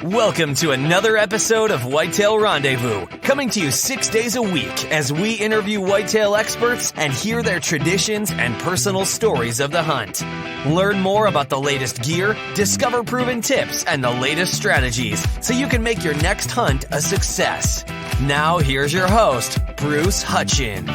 Welcome to another episode of Whitetail Rendezvous, coming to you 6 days a week as we interview whitetail experts and hear their traditions and personal stories of the hunt. Learn more about the latest gear, discover proven tips, and the latest strategies so you can make your next hunt a success. Now here's your host, Bruce Hutchin.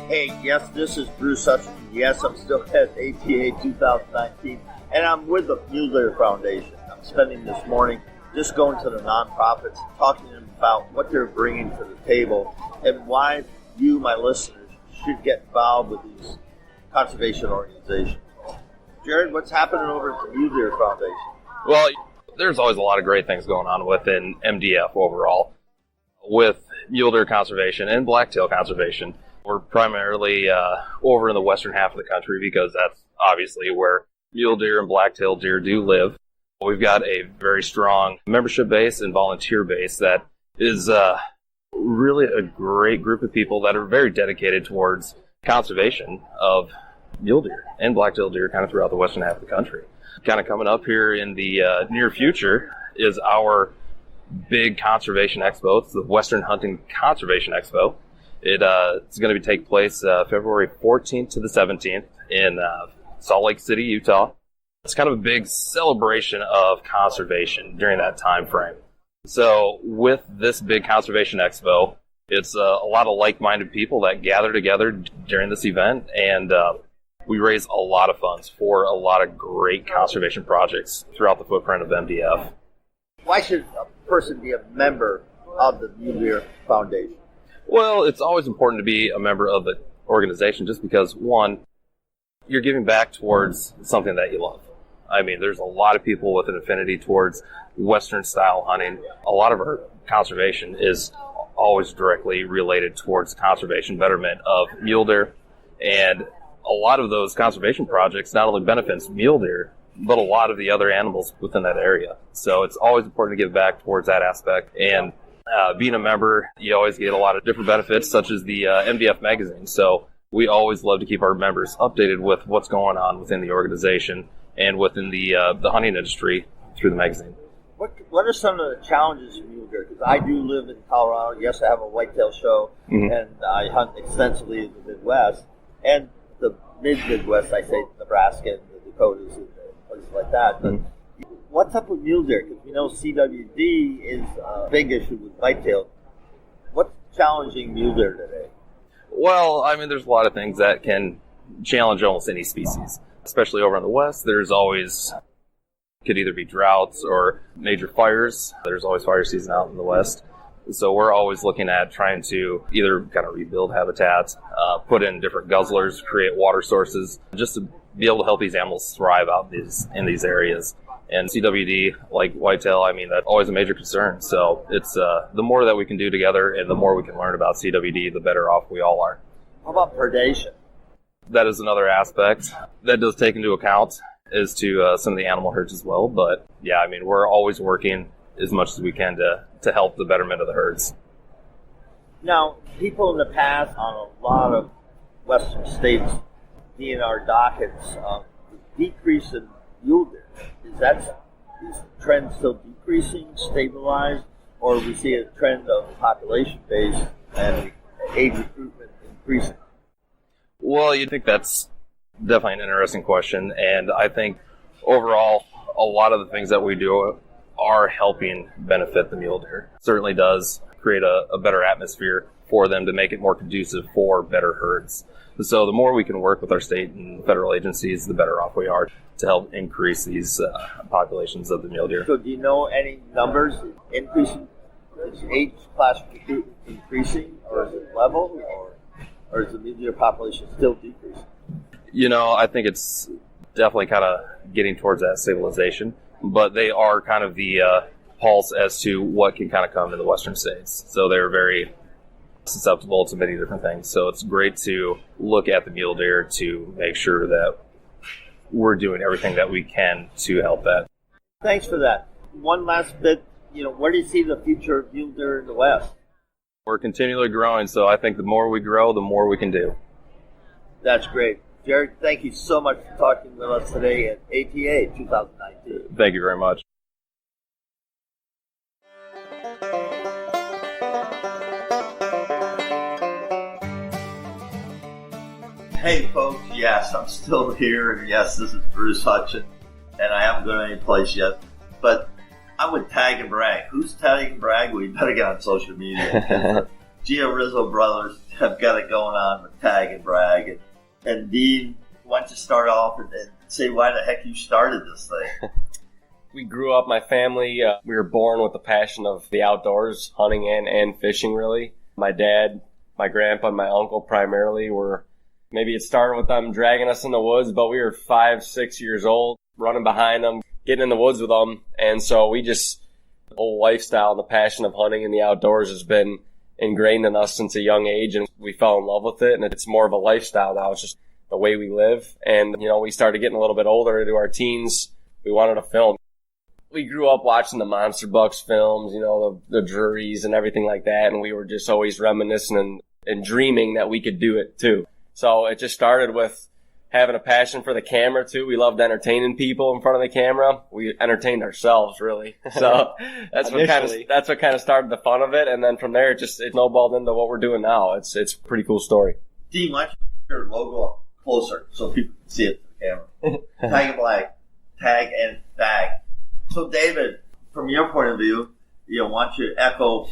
Hey, yes, this is Bruce Hutchin. Yes, I'm still at ATA 2019, and I'm with the Mule Foundation. I'm spending this morning just going to the nonprofits, talking to them about what they're bringing to the table and why you, my listeners, should get involved with these conservation organizations. Jared, what's happening over at the Mule Foundation? Well, there's always a lot of great things going on within MDF overall with mule deer conservation and blacktail conservation. We're primarily over in the western half of the country because that's obviously where mule deer and black-tailed deer do live. We've got a very strong membership base and volunteer base that is really a great group of people that are very dedicated towards conservation of mule deer and black-tailed deer kind of throughout the western half of the country. Kind of coming up here in the near future is our big conservation expo. It's the Western Hunting Conservation Expo. It's going to take place February 14th to the 17th in Salt Lake City, Utah. It's kind of a big celebration of conservation during that time frame. So with this big conservation expo, it's a lot of like-minded people that gather together during this event, and we raise a lot of funds for a lot of great conservation projects throughout the footprint of MDF. Why should a person be a member of the Mule Foundation? Well, it's always important to be a member of the organization just because, one, you're giving back towards something that you love. I mean, there's a lot of people with an affinity towards Western-style hunting. A lot of our conservation is always directly related towards conservation betterment of mule deer. And a lot of those conservation projects not only benefits mule deer, but a lot of the other animals within that area. So it's always important to give back towards that aspect. And being a member, you always get a lot of different benefits, such as the MDF magazine. So we always love to keep our members updated with what's going on within the organization and within the hunting industry through the magazine. What are some of the challenges for mule deer? Because I do live in Colorado. Yes, I have a whitetail show, and I hunt extensively in the Midwest. And the mid-Midwest, I say Nebraska and the Dakotas and places like that. But what's up with mule deer? Because we know CWD is a big issue with whitetail. What's challenging mule deer today? Well, I mean, there's a lot of things that can challenge almost any species. Especially over in the West, there's always, could either be droughts or major fires. There's always fire season out in the West. So we're always looking at trying to either kind of rebuild habitats, put in different guzzlers, create water sources, just to be able to help these animals thrive out in these areas. And CWD, like whitetail, I mean, that's always a major concern. So it's the more that we can do together and the more we can learn about CWD, the better off we all are. How about predation? That is another aspect that does take into account as to some of the animal herds as well. But yeah, I mean, we're always working as much as we can to help the betterment of the herds. Now, people in the past on a lot of western states, being our dockets, the decrease in mule deer, is the trend still decreasing, stabilized, or we see a trend of population base and age recruitment increasing? Well, you'd think that's definitely an interesting question, and I think overall a lot of the things that we do are helping benefit the mule deer. It certainly does create a better atmosphere for them to make it more conducive for better herds. So the more we can work with our state and federal agencies, the better off we are to help increase these populations of the mule deer. So do you know any numbers increasing? Is age class recruitment increasing, or is it level, or is the mule deer population still decreasing? You know, I think it's definitely kind of getting towards that stabilization, but they are kind of the pulse as to what can kind of come in the western states. So they're very susceptible to many different things. So it's great to look at the mule deer to make sure that we're doing everything that we can to help that. Thanks for that. one last bit, where do you see the future of mule deer in the West? We're continually growing, so I think the more we grow, the more we can do. That's great. Jared, thank you so much for talking with us today at ATA 2019. Thank you very much. Hey folks, yes, I'm still here, and yes, this is Bruce Hutchin, and I haven't gone any place yet, but I'm with Tag and Brag. Who's Tag and Brag? We better get on social media. Gio Rizzo brothers have got it going on with Tag and Brag, and Dean, why don't you start off and say why the heck you started this thing? We grew up, my family, we were born with the passion of the outdoors, hunting and fishing, really. My dad, my grandpa, and my uncle primarily were, maybe it started with them dragging us in the woods, but we were 5, 6 years old, running behind them, getting in the woods with them. And so the whole lifestyle and the passion of hunting in the outdoors has been ingrained in us since a young age, and we fell in love with it, and it's more of a lifestyle now. It's just the way we live. And, we started getting a little bit older into our teens. We wanted to film. We grew up watching the Monster Bucks films, the Drurys and everything like that, and we were just always reminiscing and dreaming that we could do it too. So it just started with having a passion for the camera too. We loved entertaining people in front of the camera. We entertained ourselves, really. So that's what kind of started the fun of it. And then from there, it snowballed into what we're doing now. It's a pretty cool story. Dean, why don't you put your logo up closer so people can see it to the camera? Tag and Brag, Tag and Bag. So David, from your point of view, why don't you echo,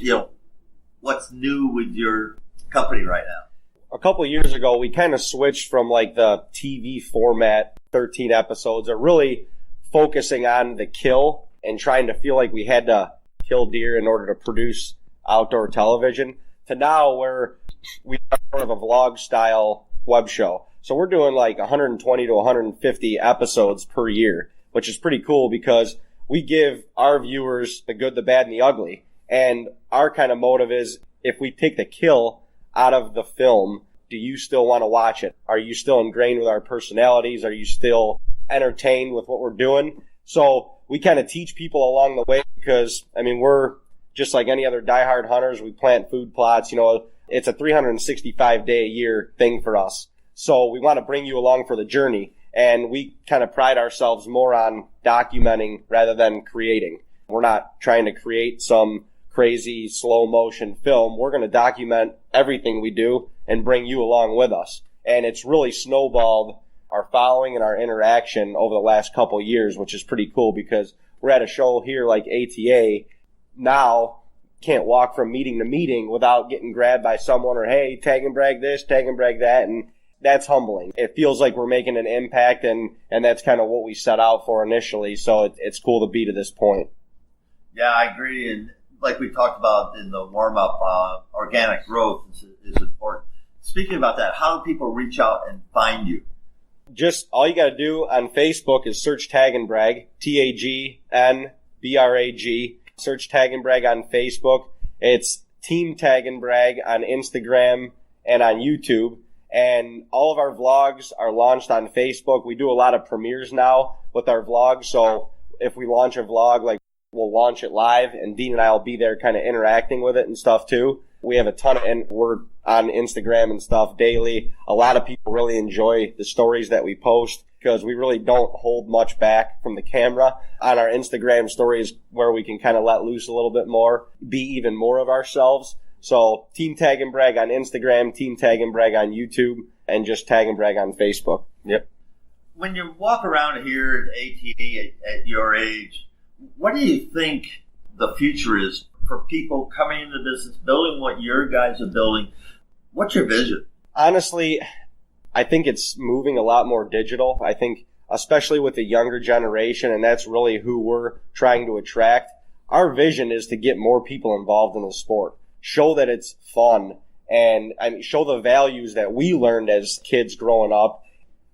what's new with your company right now? A couple of years ago, we kind of switched from like the TV format, 13 episodes, of really focusing on the kill and trying to feel like we had to kill deer in order to produce outdoor television, to now where we are sort of a vlog style web show. So we're doing like 120 to 150 episodes per year, which is pretty cool because we give our viewers the good, the bad, and the ugly. And our kind of motive is, if we take the kill out of the film, do you still want to watch it? Are you still ingrained with our personalities? Are you still entertained with what we're doing? So we kind of teach people along the way because, we're just like any other diehard hunters. We plant food plots. It's a 365-day-a-year thing for us. So we want to bring you along for the journey. And we kind of pride ourselves more on documenting rather than creating. We're not trying to create some crazy slow motion film. We're going to document everything we do and bring you along with us. And it's really snowballed our following and our interaction over the last couple of years, which is pretty cool because we're at a show here like ATA now, can't walk from meeting to meeting without getting grabbed by someone or, hey, tag and brag this, tag and brag that. And that's humbling. It feels like we're making an impact, and that's kind of what we set out for initially. So it's cool to be to this point. Yeah, I agree. And like we talked about in the warm-up, organic growth is important. Speaking about that, how do people reach out and find you? Just all you got to do on Facebook is search Tag and Brag, TAGNBRAG. Search Tag and Brag on Facebook. It's Team Tag and Brag on Instagram and on YouTube. And all of our vlogs are launched on Facebook. We do a lot of premieres now with our vlogs. So if we launch a vlog, like, we'll launch it live, and Dean and I will be there kind of interacting with it and stuff too. We have a ton and we're on Instagram and stuff daily. A lot of people really enjoy the stories that we post because we really don't hold much back from the camera. On our Instagram stories where we can kind of let loose a little bit more, be even more of ourselves. So Team Tag and Brag on Instagram, Team Tag and Brag on YouTube, and just Tag and Brag on Facebook. Yep. When you walk around here at ATA at your age, what do you think the future is for people coming into business, building what your guys are building? What's your vision? Honestly, I think it's moving a lot more digital. I think especially with the younger generation, and that's really who we're trying to attract. Our vision is to get more people involved in the sport. Show that it's fun, and show the values that we learned as kids growing up,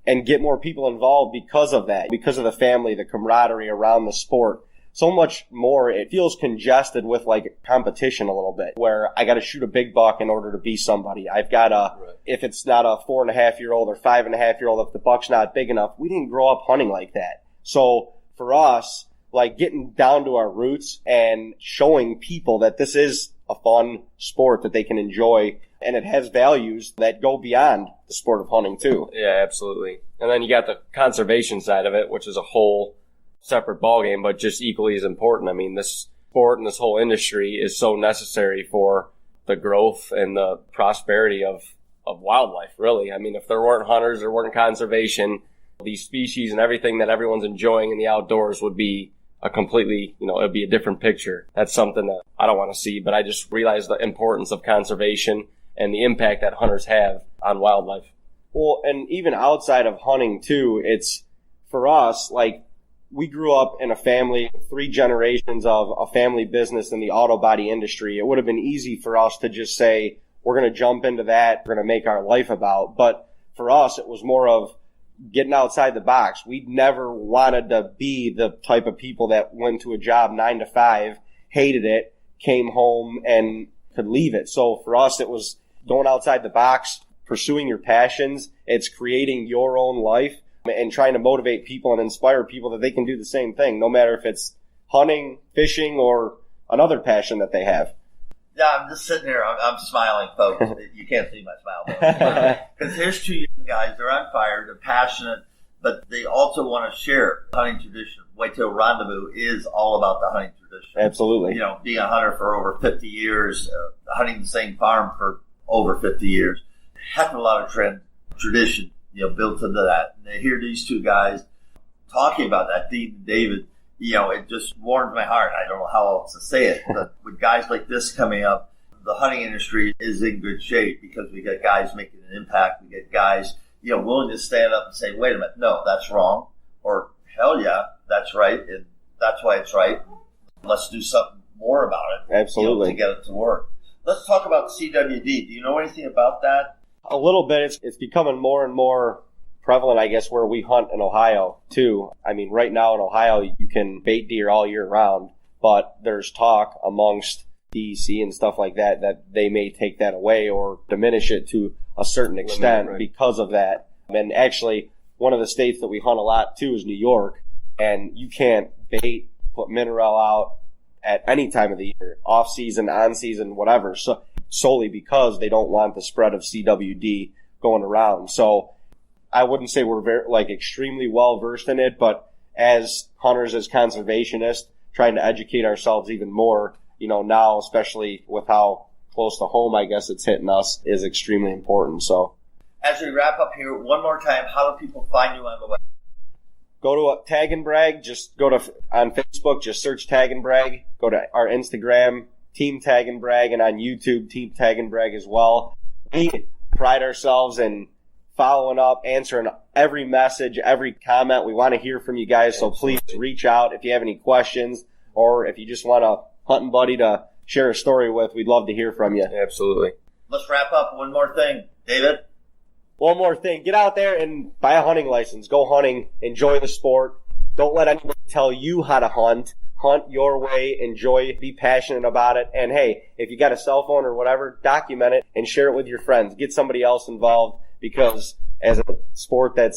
and get more people involved because of that, because of the family, the camaraderie around the sport. So much more, it feels congested with like competition a little bit, where I got to shoot a big buck in order to be somebody. I've got if it's not a 4.5-year-old or 5.5-year-old, if the buck's not big enough, we didn't grow up hunting like that. So for us, like getting down to our roots and showing people that this is a fun sport that they can enjoy, and it has values that go beyond the sport of hunting too. Yeah, absolutely. And then you got the conservation side of it, which is a whole separate ballgame, but just equally as important. I mean, this sport and this whole industry is so necessary for the growth and the prosperity of wildlife, really. I mean, if there weren't hunters, there weren't conservation, these species and everything that everyone's enjoying in the outdoors would be a completely, it'd be a different picture. That's something that I don't want to see, but I just realize the importance of conservation and the impact that hunters have on wildlife. Well, and even outside of hunting too, it's for us, like, we grew up in a family, 3 generations of a family business in the auto body industry. It would have been easy for us to just say, we're going to jump into that, we're going to make our life about. But for us, it was more of getting outside the box. We never wanted to be the type of people that went to a job 9 to 5, hated it, came home and could leave it. So for us, it was going outside the box, pursuing your passions. It's creating your own life and trying to motivate people and inspire people that they can do the same thing, no matter if it's hunting, fishing, or another passion that they have. Yeah, I'm just sitting here. I'm smiling, folks. You can't see my smile. Because here's 2 young guys. They're on fire. They're passionate, but they also want to share hunting tradition. Whitetail Rendezvous is all about the hunting tradition. Absolutely. Being a hunter for over 50 years, hunting the same farm for over 50 years. Heck of a lot of tradition, built into that. And to hear these 2 guys talking about that, Dean and David, it just warms my heart. I don't know how else to say it. But with guys like this coming up, the hunting industry is in good shape because we got guys making an impact. We get guys, willing to stand up and say, wait a minute, no, that's wrong. Or, hell yeah, that's right. And that's why it's right. Let's do something more about it. Absolutely. To get it to work. Let's talk about CWD. Do you know anything about that? A little bit. It's becoming more and more prevalent, I guess, where we hunt in Ohio too. I mean, right now in Ohio, you can bait deer all year round, but there's talk amongst DEC and stuff like that they may take that away or diminish it to a certain extent because of that. And actually, one of the states that we hunt a lot too is New York, and you can't bait, put mineral out at any time of the year, off season, on season, whatever. So solely because they don't want the spread of CWD going around. So I wouldn't say we're very, extremely well versed in it, but as hunters, as conservationists, trying to educate ourselves even more, now, especially with how close to home, I guess, it's hitting us, is extremely important. So as we wrap up here, one more time, how do people find you on the web? Go to TAGNBRAG, just go to, on Facebook, just search TAGNBRAG, go to our Instagram, Team TAGNBRAG, and on YouTube, Team TAGNBRAG as well. We pride ourselves in following up, answering every message, every comment. We want to hear from you guys, so please reach out if you have any questions, or if you just want a hunting buddy to share a story with. We'd love to hear from you. Absolutely. Let's wrap up. One more thing. David? One more thing. Get out there and buy a hunting license. Go hunting. Enjoy the sport. Don't let anybody tell you how to hunt. Hunt your way. Enjoy. Be passionate about it. And hey, if you got a cell phone or whatever, document it and share it with your friends. Get somebody else involved, because as a sport that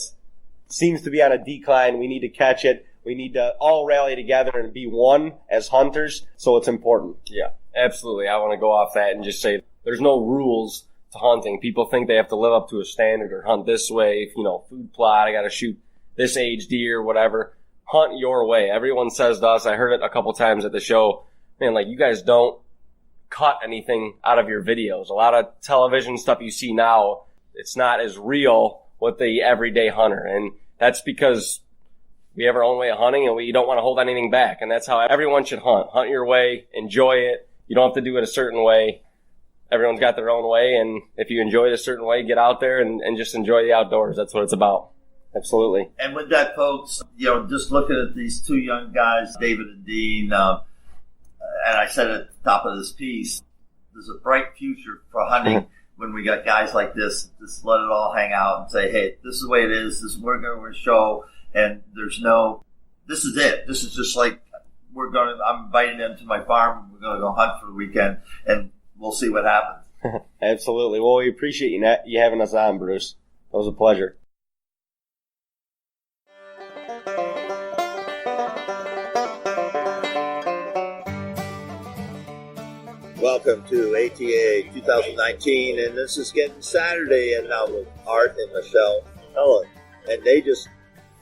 seems to be on a decline, we need to catch it. We need to all rally together and be one as hunters. So it's important. Yeah, absolutely. I want to go off that and just say there's no rules to hunting. People think they have to live up to a standard or hunt this way, food plot, I got to shoot this age deer, whatever. Hunt your way. Everyone says to us, I heard it a couple times at the show, man, you guys don't cut anything out of your videos. A lot of television stuff you see now, it's not as real with the everyday hunter. And that's because we have our own way of hunting and we don't want to hold anything back. And that's how everyone should hunt. Hunt your way, enjoy it. You don't have to do it a certain way. Everyone's got their own way, and if you enjoy it a certain way, get out there and just enjoy the outdoors. That's what it's about. Absolutely. And with that, folks, just looking at these 2 young guys, David and Dean, and I said at the top of this piece, there's a bright future for hunting when we got guys like this. Just let it all hang out and say, hey, this is the way it is. This is what we're going to show, and this is it. This is just like I'm inviting them to my farm. We're going to go hunt for the weekend, and we'll see what happens. Absolutely. Well, we appreciate you having us on, Bruce. It was a pleasure. Welcome to ATA 2019, and this is Getting Saturday, and now with Art and Michelle Helen. And they just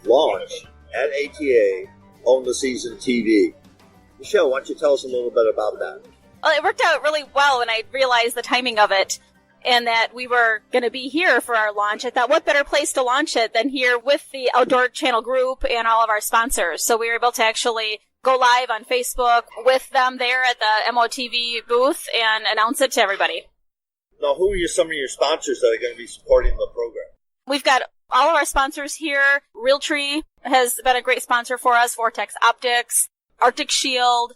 launched at ATA Own the Season TV. Michelle, why don't you tell us a little bit about that? Well, it worked out really well when I realized the timing of it and that we were going to be here for our launch. I thought, what better place to launch it than here with the Outdoor Channel group and all of our sponsors. So we were able to actually go live on Facebook with them there at the MOTV booth and announce it to everybody. Now, who are some of your sponsors that are going to be supporting the program? We've got all of our sponsors here. Realtree has been a great sponsor for us, Vortex Optics, Arctic Shield,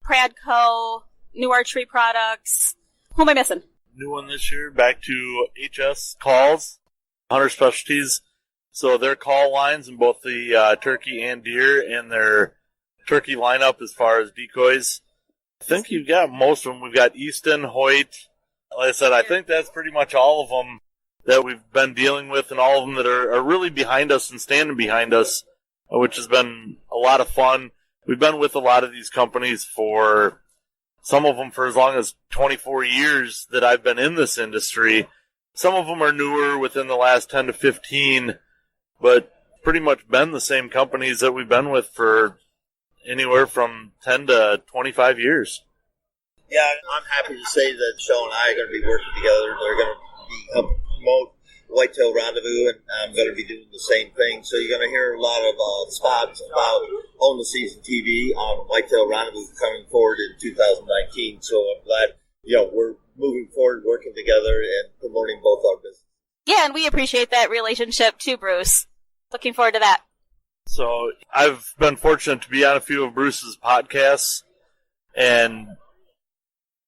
Pradco, New Archery Products. Who am I missing? New one this year, back to HS Calls, Hunter Specialties. So their call lines in both the turkey and deer and their turkey lineup as far as decoys. I think you've got most of them. We've got Easton, Hoyt. Like I said, I think that's pretty much all of them that we've been dealing with, and all of them that are really behind us and standing behind us, which has been a lot of fun. We've been with a lot of these companies for, some of them for as long as 24 years that I've been in this industry. Some of them are newer within the last 10 to 15, but pretty much been the same companies that we've been with for anywhere from 10 to 25 years. Yeah, I'm happy to say that Michelle and I are going to be working together. They're going to be helping promote Whitetail Rendezvous, and I'm going to be doing the same thing. So you're going to hear a lot of spots about Own the Season TV on Whitetail Rendezvous coming forward in 2019. So I'm glad, we're moving forward, working together, and promoting both our businesses. Yeah, and we appreciate that relationship too, Bruce. Looking forward to that. So I've been fortunate to be on a few of Bruce's podcasts, and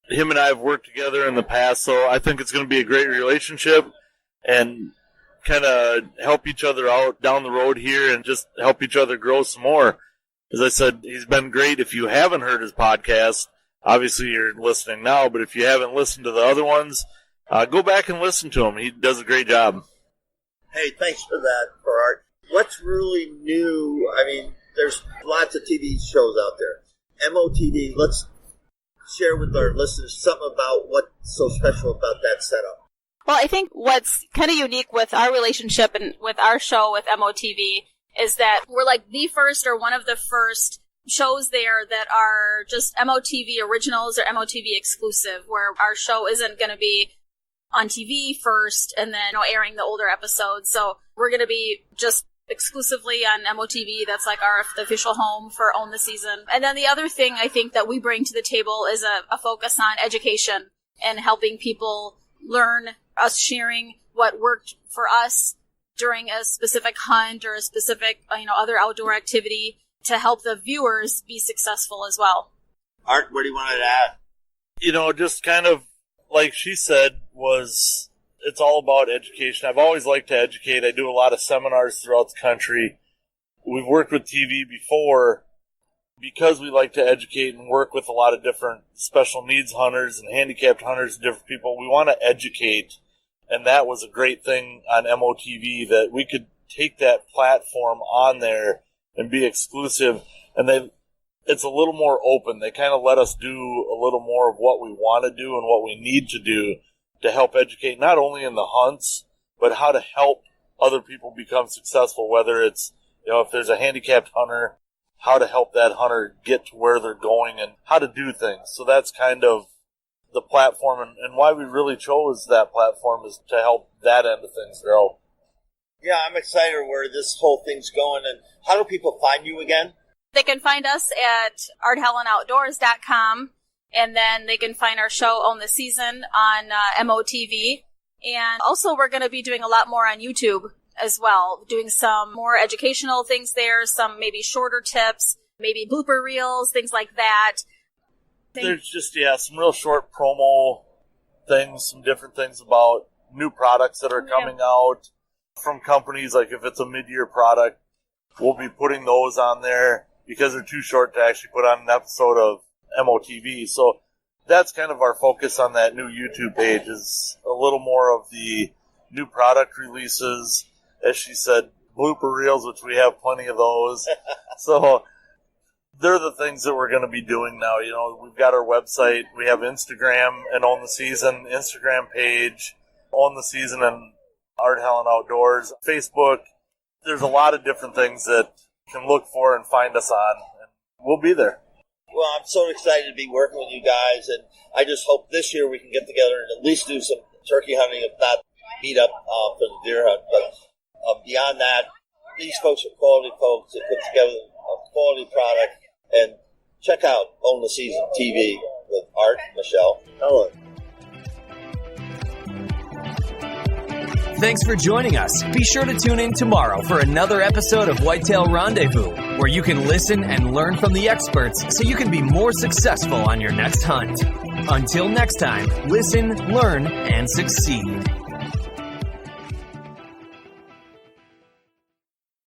him and I have worked together in the past, so I think it's going to be a great relationship and kind of help each other out down the road here and just help each other grow some more. As I said, he's been great. If you haven't heard his podcast, obviously you're listening now, but if you haven't listened to the other ones, go back and listen to him. He does a great job. Hey, thanks for that, for Art. What's really new? I mean, there's lots of TV shows out there. MOTV, let's share with our listeners something about what's so special about that setup. Well, I think what's kind of unique with our relationship and with our show with MOTV is that we're like the first or one of the first shows there that are just MOTV originals or MOTV exclusive, where our show isn't going to be on TV first and then airing the older episodes. So we're going to be just exclusively on MOTV. That's like the official home for Own the Season. And then the other thing I think that we bring to the table is a focus on education and helping people learn, us sharing what worked for us during a specific hunt or a specific, other outdoor activity to help the viewers be successful as well. Art, what do you want to add? Just kind of like she said, it's all about education. I've always liked to educate. I do a lot of seminars throughout the country. We've worked with TV before because we like to educate and work with a lot of different special needs hunters and handicapped hunters and different people. We want to educate, and that was a great thing on MOTV, that we could take that platform on there and be exclusive, and it's a little more open. They kind of let us do a little more of what we want to do and what we need to do to help educate, not only in the hunts, but how to help other people become successful, whether it's, if there's a handicapped hunter, how to help that hunter get to where they're going and how to do things. So that's kind of the platform, and why we really chose that platform is to help that end of things grow. Yeah, I'm excited where this whole thing's going. And how do people find you again? They can find us at arthellenoutdoors.com, and then they can find our show Own the Season on MOTV. And also we're going to be doing a lot more on YouTube as well, doing some more educational things there, some maybe shorter tips, maybe blooper reels, things like that. There's just, some real short promo things, some different things about new products that are coming out from companies. Like if it's a mid-year product, we'll be putting those on there because they're too short to actually put on an episode of MOTV. So that's kind of our focus on that new YouTube page, is a little more of the new product releases. As she said, blooper reels, which we have plenty of those. So they're the things that we're going to be doing now. You know, we've got our website, we have Instagram and Own the Season, Instagram page, Own the Season and Art Helen Outdoors, Facebook. There's a lot of different things that you can look for and find us on, and we'll be there. Well, I'm so excited to be working with you guys, and I just hope this year we can get together and at least do some turkey hunting, if not meet up for the deer hunt. But beyond that, these folks are quality folks that put together a quality product. And check out Own the Season TV with Art and Michelle. Hello. Thanks for joining us. Be sure to tune in tomorrow for another episode of Whitetail Rendezvous, where you can listen and learn from the experts so you can be more successful on your next hunt. Until next time, listen, learn, and succeed.